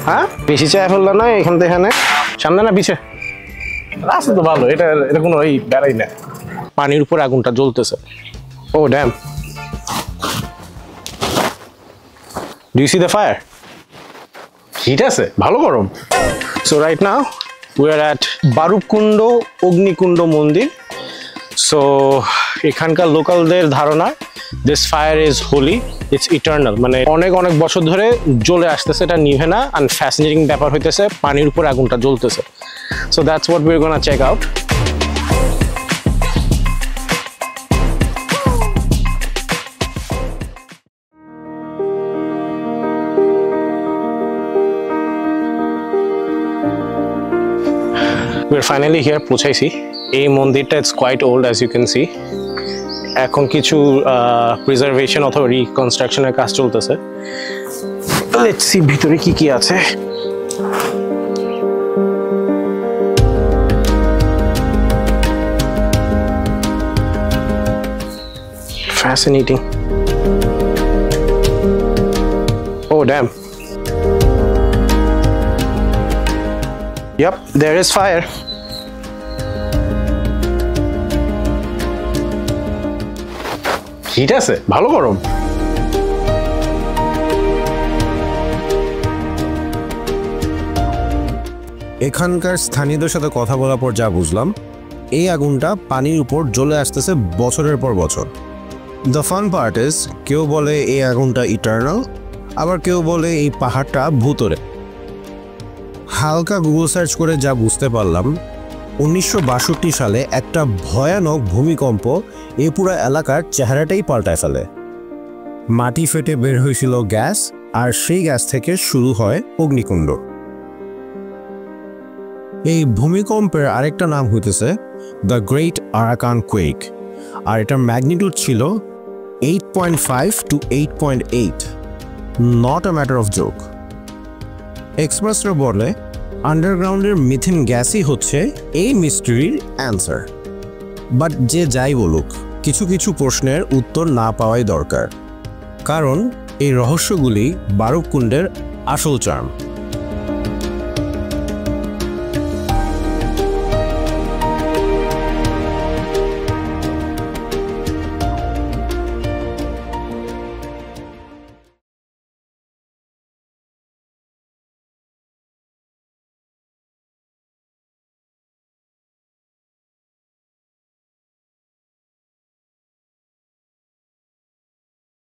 হ্যাঁ বেশি চায় ফেললো না এখান থেকে এখানে সামনে না পিছে রাস্তা তো ভালো এটা কোনো ওই বেড়াই না পানির উপর আগুনটা জ্বলতেছে ও damn do you see the fire heat আছে ভালো গরম so right now we are at Barukunda Agnikunda mandir so এখানকার লোকালদের ধারণা this fire is holy it's eternal মানে অনেক অনেক বছর ধরে জ্বলে আসতেছে এটা নিভে না অ্যান্ড ফ্যাসিনেটিং ব্যাপার হইতেছে পানির উপর আগুনটা জ্বলতেছে so that's what we are gonna check out We're finally here পৌঁছাইছি এই মন্দিরটা it's quite old as you can see এখন কিছু প্রিজার্ভেশন অথবা রিকনস্ট্রাকশনের কাজ চলতেছে লেটস সি ভিতরে কি কি আছে fascinating oh damn yep there is fire heat আছে ভালো গরম এখানকার স্থানীয়দের সাথে কথা বলার পর যা বুঝলাম এই আগুনটা পানির উপর জ্বলে আসতেছে বছরের পর বছর দ্য ফান পার্ট ইজ কেউ বলে এই আগুনটা ইটার্নাল আবার কেউ বলে এই পাহাড়টা ভূতরে হালকা গুগল সার্চ করে যা বুঝতে পারলাম 1962 সালে একটা ভয়ানক ভূমিকম্প এই পুরো এলাকার চেহারাটাই পাল্টায় ফেলে মাটি ফেটে বের হয়েছিল গ্যাস আর সেই গ্যাস থেকে শুরু হয় অগ্নিকুণ্ড এই ভূমিকম্পের আরেকটা নাম হইতেছে দ্য গ্রেট আরাকান কোয়েক আর এটার ম্যাগনিটিউড ছিল 8.5 to 8.8 not a matter of joke এক্সপার্টসরা বলে আন্ডারগ্রাউন্ডের মিথেন গ্যাসই হচ্ছে এই মিস্ট্রির অ্যান্সার বাট যে যাই বলুক কিছু কিছু প্রশ্নের উত্তর না পাওয়াই দরকার কারণ এই রহস্যগুলি বারুকুণ্ডের আসল চার্ম